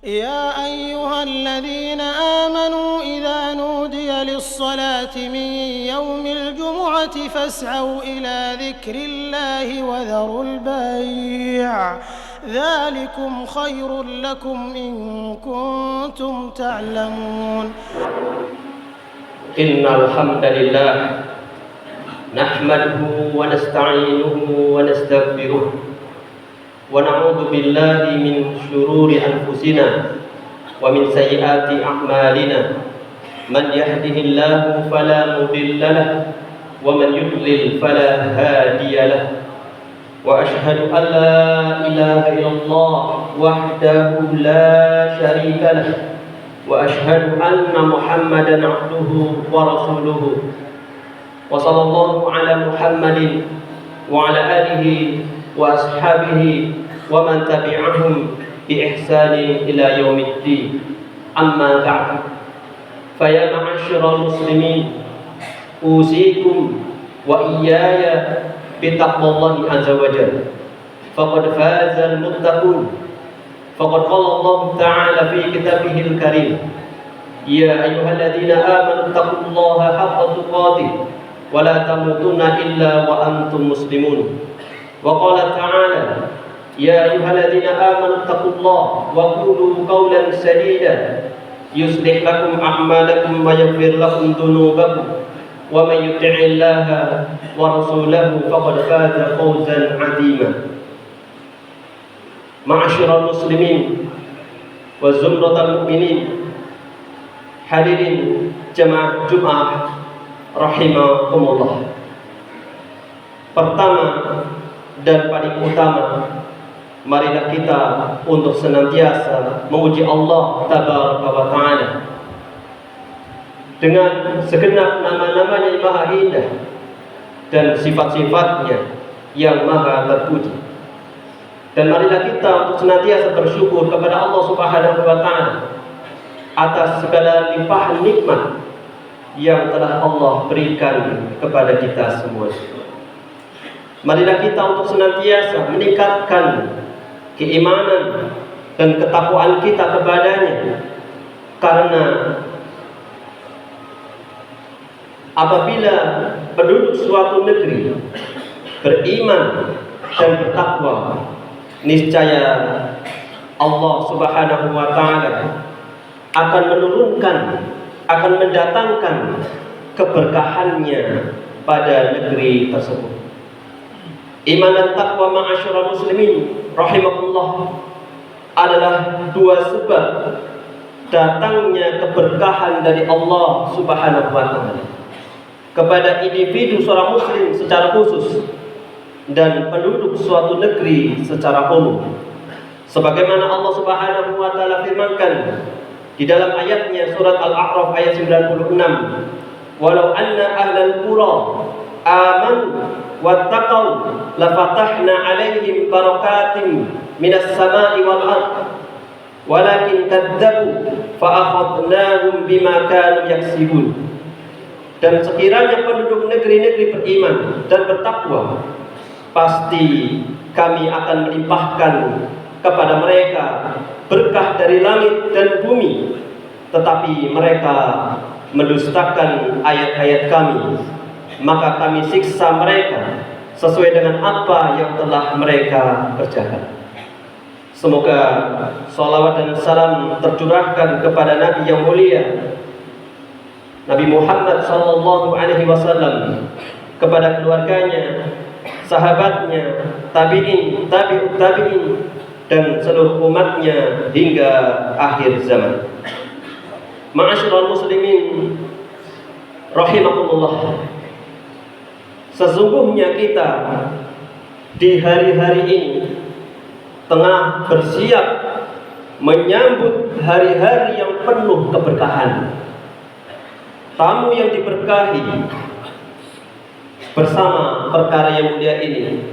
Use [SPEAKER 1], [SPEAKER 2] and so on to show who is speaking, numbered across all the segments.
[SPEAKER 1] يا أيها الذين آمنوا إذا نودي للصلاة من يوم الجمعة فاسعوا إلى ذكر الله وذروا البيع ذلكم خير لكم إن كنتم تعلمون.
[SPEAKER 2] إن الحمد لله نحمده ونستعينه ونستغفره ونعوذ بالله من شرور أنفسنا ومن سيئات أعمالنا من يهده الله فلا مضل له ومن يضلل فلا هادي له وأشهد أن لا إله إلا الله وحده لا شريك له وأشهد أن محمدا عبده ورسوله وصلى الله على محمد وعلى آله وأصحابه ومن تبعهم بإحسان إلى يوم الدين. أما بعد، فيا معاشر المسلمين، أوصيكم وإياي بتقوى الله عز وجل، فقد فاز المتقون. فقد قال الله تعالى في كتابه الكريم: يا أيها الذين آمنوا اتقوا الله حق تقاته ولا تموتن إلا وأنتم مسلمون. وقال تعالى: يا أيها الذين آمنوا اتقوا الله وقولوا قولا سديدا يصلح لكم أعمالكم ويغفر لكم ذنوبكم ومن يطع الله ورسوله فقد فاز فوزا عظيما. Ma'asyiral muslimin wa zumratal mu'minin, hadirin jemaah Jumat rahimakumullah. Pertama dan paling utama, marilah kita untuk senantiasa memuji Allah tabaraka wa ta'ala dengan segenap nama-namanya yang maha indah dan sifat-sifatnya yang maha terpuji. Dan marilah kita untuk senantiasa bersyukur kepada Allah Subhanahu wa ta'ala atas segala limpahan nikmat yang telah Allah berikan kepada kita semua. Marilah kita untuk senantiasa meningkatkan keimanan dan ketakwaan kita kepadanya, karena apabila penduduk suatu negeri beriman dan bertakwa, niscaya Allah Subhanahu wa ta'ala akan menurunkan, akan mendatangkan keberkahannya pada negeri tersebut. Iman dan takwa, ma'asyiral muslimin rahimakumullah, adalah dua sebab datangnya keberkahan dari Allah Subhanahu wa ta'ala kepada individu seorang muslim secara khusus dan penduduk suatu negeri secara umum. Sebagaimana Allah Subhanahu wa ta'ala firmankan di dalam ayatnya surat Al-A'raf ayat 96, walau anna ahlal qura amanu wattaqau lafatahna alaihim barakatim minas sama'i wal ard walakin kadzabu fa'akhadnahum bima kanu yaksibun. Dan sekiranya penduduk negeri-negeri beriman dan bertakwa, pasti kami akan melimpahkan kepada mereka berkah dari langit dan bumi, tetapi mereka mendustakan ayat-ayat kami, maka kami siksa mereka sesuai dengan apa yang telah mereka kerjakan. Semoga salawat dan salam tercurahkan kepada Nabi yang mulia, Nabi Muhammad sallallahu alaihi wasallam, kepada keluarganya, sahabatnya, tabi'in, tabi'ut tabi'in, dan seluruh umatnya hingga akhir zaman. Ma'asyiral muslimin rahimakumullah, sesungguhnya kita di hari-hari ini tengah bersiap menyambut hari-hari yang penuh keberkahan. Tamu yang diberkahi. Bersama perkara yang mulia ini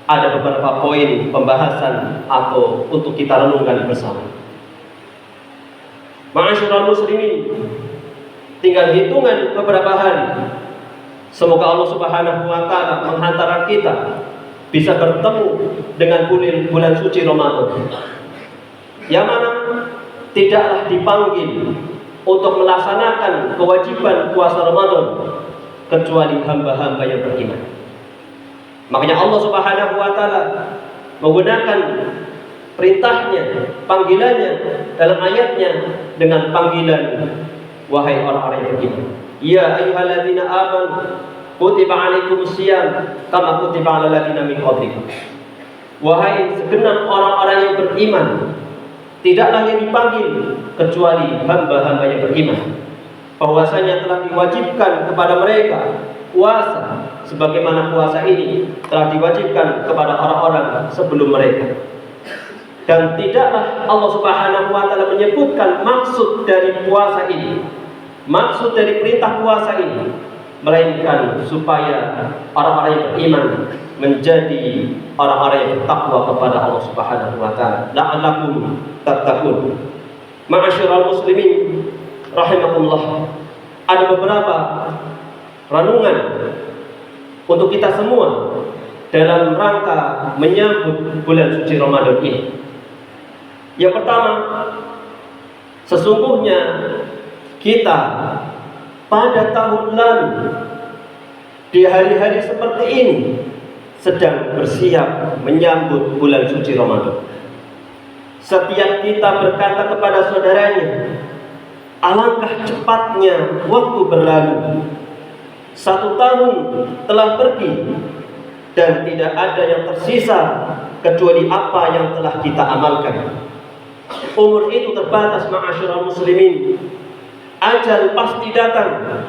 [SPEAKER 2] ada beberapa poin pembahasan atau untuk kita renungkan bersama. Ma'asyiral muslimin, tinggal hitungan beberapa hari, semoga Allah Subhanahu wa ta'ala menghantarkan kita bisa bertemu dengan bulan suci Ramadan, yang mana tidaklah dipanggil untuk melaksanakan kewajiban puasa Ramadan kecuali hamba-hamba yang beriman. Makanya Allah Subhanahu wa taala menggunakan perintahnya, panggilannya dalam ayatnya dengan panggilan wahai orang-orang yang beriman. Ya ayyuhalladzina amanu kutiba alaikumusiyam kama kutiba alal ladzina min qablikum. Wahai segenap orang-orang yang beriman, tidaklah yang dipanggil kecuali hamba-hamba yang beriman, bahwasanya telah diwajibkan kepada mereka puasa sebagaimana puasa ini telah diwajibkan kepada orang-orang sebelum mereka. Dan tidaklah Allah Subhanahu wa taala menyebutkan maksud dari puasa ini, maksud dari perintah puasa ini, melainkan supaya orang-orang yang beriman menjadi orang-orang yang bertakwa kepada Allah Subhanahu wa taala. La'allakum tattaqun. Ma'asyiral muslimin rahimakumullah. Ada beberapa renungan untuk kita semua dalam rangka menyambut bulan suci Ramadan ini. Yang pertama, sesungguhnya kita pada tahun lalu di hari-hari seperti ini sedang bersiap menyambut bulan suci Ramadan. Setiap kita berkata kepada saudaranya, alangkah cepatnya waktu berlalu. 1 tahun telah pergi dan tidak ada yang tersisa kecuali apa yang telah kita amalkan. Umur itu terbatas, ma'asyiral muslimin. Ajal pasti datang.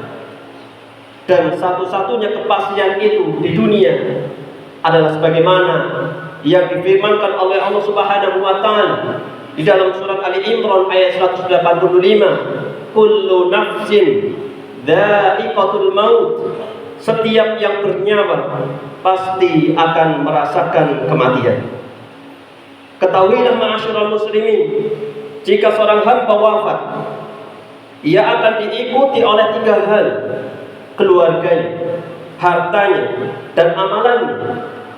[SPEAKER 2] Dan satu-satunya kepastian itu di dunia adalah sebagaimana yang difirmankan oleh Allah Subhanahu wa taala di dalam surat Ali Imran ayat 185, kullu nafsin dha'iqatul maut. Setiap yang bernyawa pasti akan merasakan kematian. Ketahuilah ma'asyiral muslimin, jika seorang hamba wafat, ia akan diikuti oleh 3 hal: keluarganya, hartanya, dan amalannya,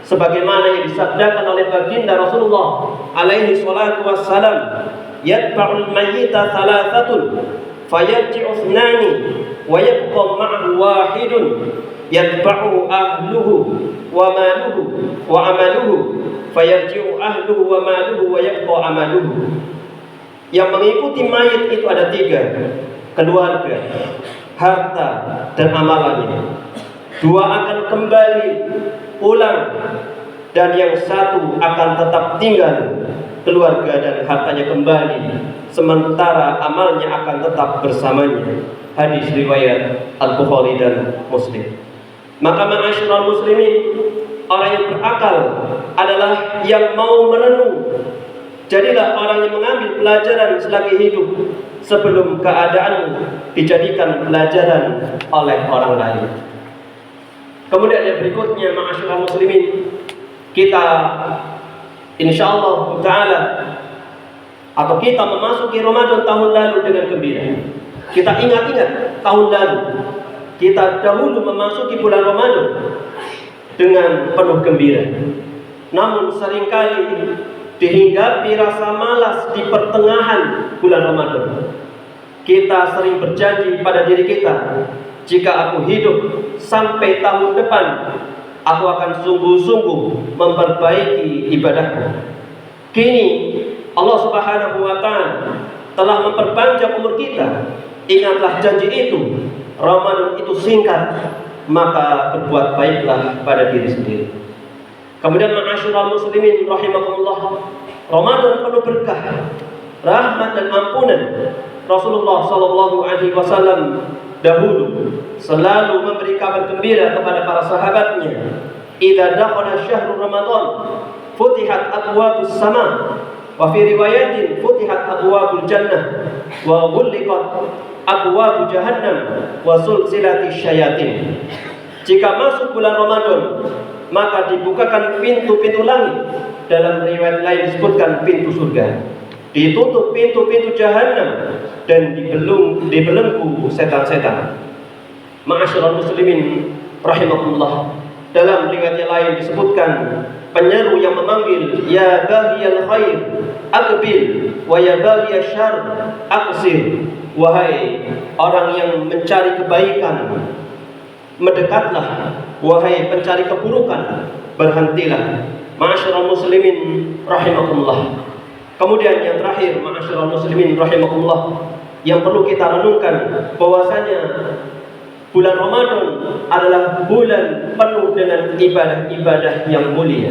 [SPEAKER 2] sebagaimana yang disabdakan oleh baginda Rasulullah alaihi salatu wassalam, yatba'ul mayyita thalathatun fayarji'u ithnani wa yabqa ma'ahu wahidun yatba'u ahluhu wa maluhu wa amaluhu fayarji'u ahluhu wa maluhu wa yabqa amaluhu. Yang mengikuti mayit itu ada 3: keluarga, harta, dan amalannya. 2 akan kembali pulang dan yang 1 akan tetap tinggal. Keluarga dan hartanya kembali, sementara amalnya akan tetap bersamanya. Hadis riwayat Al-Bukhari dan Muslim. Maka ma'asyiral muslimin, orang yang berakal adalah yang mau merenung. Jadilah orang yang mengambil pelajaran selagi hidup sebelum keadaan dijadikan pelajaran oleh orang lain. Kemudian yang berikutnya, ma'asyiral muslimin, kita insyaallah ta'ala atau kita memasuki Ramadan tahun lalu dengan gembira. Kita ingat-ingat tahun lalu, kita dahulu memasuki bulan Ramadan dengan penuh gembira. Namun seringkali dihinggapi rasa malas di pertengahan bulan Ramadan. Kita sering berjanji pada diri kita, jika aku hidup sampai tahun depan, aku akan sungguh-sungguh memperbaiki ibadahku. Kini Allah Subhanahu wa taala telah memperpanjang umur kita. Ingatlah janji itu, Ramadan itu singkat, maka berbuat baiklah pada diri sendiri. Kemudian ma'asyiral muslimin rahimakumullah, Ramadan penuh berkah, rahmat dan ampunan. Rasulullah sallallahu alaihi wasallam dahulu selalu memberi kabar gembira kepada para sahabatnya. Idza dakhala syahrul Ramadan futihat abwabus sama, wa fi riwayatin futihat abwabul jannah wa ghulliqat abwabu jahannam wa sulsilatis syayatin. Jika masuk bulan Ramadan, maka dibukakan pintu-pintu langit. Dalam riwayat lain disebutkan pintu surga. Ditutup pintu-pintu jahannam dan dibelenggu setan-setan. Ma'asyiral muslimin rahimakumullah, dalam riwayat yang lain disebutkan penyeru yang memanggil, ya baghiyal khair aqbil wa ya baghiyasy syarr aqsir. Wahai orang yang mencari kebaikan, mendekatlah. Wahai pencari keburukan, berhentilah. Ma'asyiral muslimin rahimakumullah. Kemudian yang terakhir, ma'asyiral muslimin rahimakumullah, yang perlu kita renungkan bahwasanya bulan Ramadan adalah bulan penuh dengan ibadah-ibadah yang mulia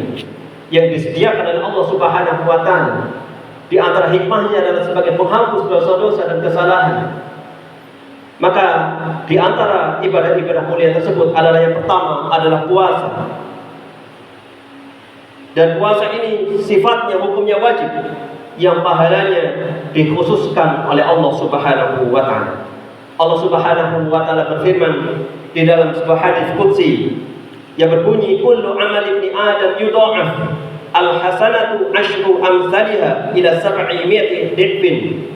[SPEAKER 2] yang disediakan oleh Allah Subhanahu wa taala. Di antara hikmahnya adalah sebagai penghapus dosa-dosa dan kesalahan. Maka di antara ibadah-ibadah mulia tersebut adalah yang pertama adalah puasa. Dan puasa ini sifatnya hukumnya wajib, yang pahalanya dikhususkan oleh Allah Subhanahu wa taala. Allah Subhanahu wa taala berfirman di dalam sebuah hadis qudsi yang berbunyi, kullu amal ibni adam yudha'af al-hasanatu asyru amsalha ila 700 dhifin.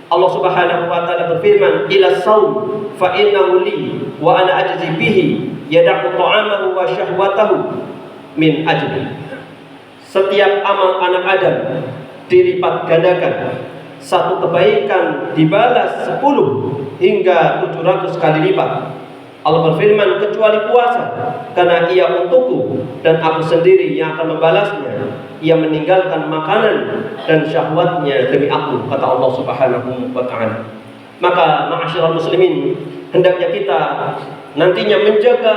[SPEAKER 2] Allah Subhanahu wa taala berfirman, ila saum fa innahu li wa ana ajzi bihi yad'u ta'amahu wa syahwatahu min ajli. Setiap amal anak Adam dilipat gandakan, satu kebaikan dibalas 10 hingga 700 kali lipat. Allah berfirman, kecuali puasa, karena ia untukku dan aku sendiri yang akan membalasnya. Ia meninggalkan makanan dan syahwatnya demi aku, kata Allah Subhanahu wa taala. Maka ma'asyiral muslimin, hendaknya kita nantinya menjaga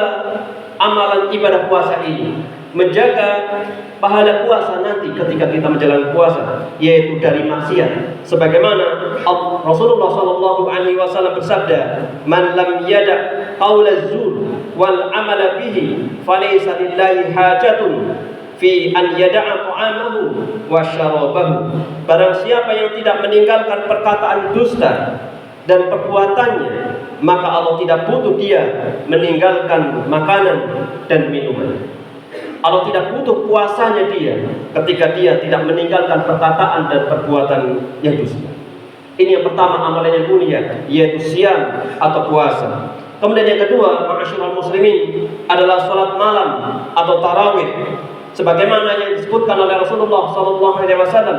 [SPEAKER 2] amalan ibadah puasa ini, menjaga pahala puasa nanti ketika kita menjalankan puasa, yaitu dari maksiat. Sebagaimana Rasulullah SAW bersabda, man lam yada' qaulaz zur wal amala bihi falaysa lillahi hajatun fi an yada'a ta'amahu wa syarabahu. Barang siapa yang tidak meninggalkan perkataan dusta dan perbuatannya, maka Allah tidak butuh dia meninggalkan makanan dan minuman. Allah tidak butuh puasanya dia ketika dia tidak meninggalkan perkataan dan perbuatan yang dusta. Ini yang pertama, amalan yang mulia, yaitu siam atau puasa. Kemudian yang kedua, ma'asyiral muslimin, adalah salat malam atau tarawih. Sebagaimana yang disebutkan oleh Rasulullah SAW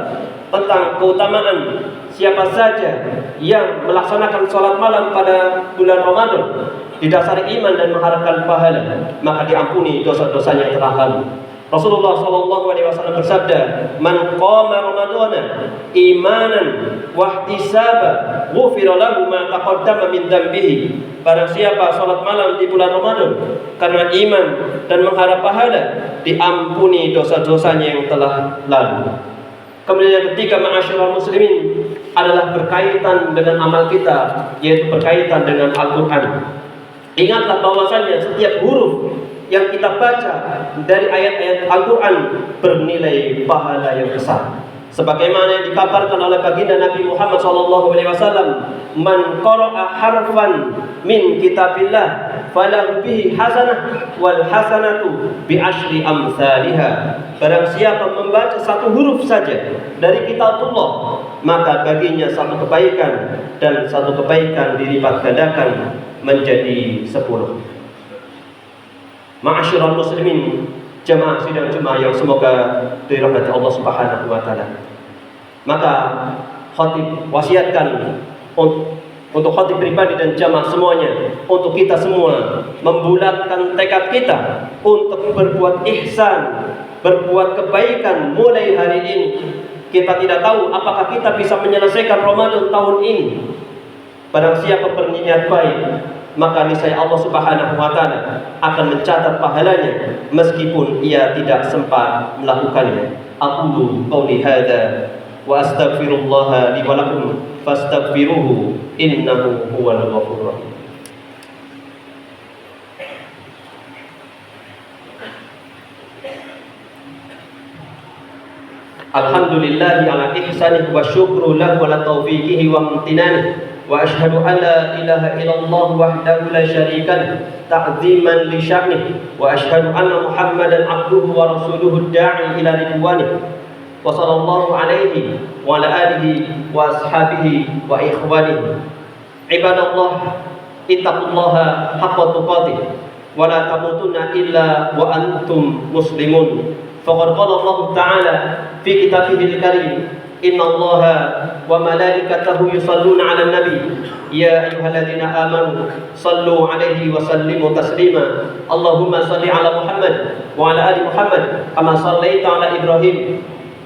[SPEAKER 2] tentang keutamaan siapa saja yang melaksanakan salat malam pada bulan Ramadan didasari iman dan mengharapkan pahala, maka diampuni dosa-dosanya yang telah lalu. Rasulullah SAW bersabda, man qama ramadana imanan wa ihtisaba ghufira lahu ma taqaddama min dhanbihi. Barang siapa salat malam di bulan Ramadan karena iman dan mengharap pahala, diampuni dosa-dosanya yang telah lalu. Kemudian yang ketiga, ma'asyiral muslimin, adalah berkaitan dengan amal kita, yaitu berkaitan dengan Al-Quran. Ingatlah bahwasanya setiap huruf yang kita baca dari ayat-ayat Al-Quran bernilai pahala yang besar. Sebagaimana yang dikabarkan oleh baginda Nabi Muhammad SAW, man qara'a harfan min kitabillah falahu bihi hasanah wal hasanatu bi asyri amsalha. Barang siapa membaca satu huruf saja dari kitabullah, maka baginya satu kebaikan, dan satu kebaikan dilipat gandakan menjadi 10. Ma'asyiral muslimin, jemaah sidang Jumat yang semoga dirahmati Allah Subhanahu wa taala. Maka khatib wasiatkan untuk khatib pribadi dan jamaah semuanya, untuk kita semua membulatkan tekad kita untuk berbuat ihsan, berbuat kebaikan mulai hari ini. Kita tidak tahu apakah kita bisa menyelesaikan Ramadan tahun ini. Barang siapa berniat baik, maka niscaya Allah Subhanahu wa taala akan mencatat pahalanya meskipun ia tidak sempat melakukannya. Aqulu qouli hadza wa astaghfirullah li wa lakum fastaghfiruhu innahu huwal ghafurur rahim. Alhamdulillahi ala ihsanihi wa syukru lahu ala taufiqihi wa amtinanihi. Wa ashhadu an la ilaha illallah wahdahu la syarika lahu ta'ziman li sya'nihi wa ashhadu anna Muhammadan abduhu wa rasuluhu ad-da'i ila ridwanihi wa sallallahu alaihi wa ala alihi wa ashabihi wa ikhwanihi. Ibadallah, ittaqullaha haqqa tuqatih wa la tamutunna illa wa antum muslimun. faqad qala Allah Ta'ala fi kitabihil karim, innallaha wa malaikatahu yusalluna 'alan nabi ya ayyuhalladzina amanu sallu 'alaihi wa sallimu taslima. Allahumma salli 'ala Muhammad wa 'ala ali Muhammad kama shallaita 'ala Ibrahim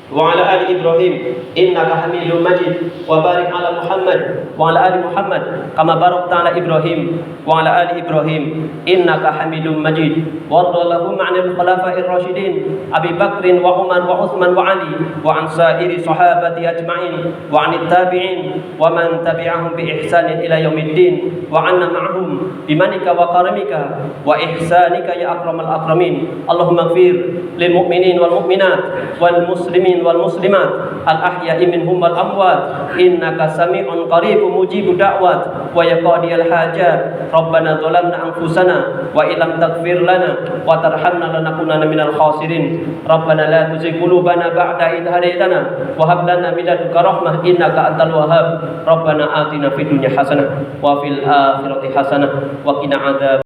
[SPEAKER 2] wa 'ala ali Ibrahim innaka Hamidum Majid, wa barik 'ala Muhammad wa 'ala ali Muhammad kama barakta 'ala Ibrahim wa 'ala ali Ibrahim innaka Hamidum Majid. Warḍa lahum 'anil khulafa'ir rasyidin Abi Bakrin wa Umar wa Utsman wa Ali wa 'an sa'iri sahabati ajma'in wa 'anit tabi'in wa man tabi'ahum bi ihsanin ila yaumiddin wa 'anna ma'ahum bimanika wa karamika wa ihsanika ya akramal akramin. Allahumma ighfir lil mu'minin wal mu'minat wal muslimin wal muslimat al ahya'i minhum wal amwat innaka sami'un qaribun mujibud da'wat wa ya qadiyal hajat. Rabbana zalamna anfusana wa illam taghfir lana wa tarhamna lanakunanna minal khasirin. Rabbana la tuzigh qulubana ba'da idh hadaytana wa hab lana min ladunka rahmah innaka antal wahhab. Rabbana atina fid dunya hasanah wa fil akhirati hasanah wa qina adzab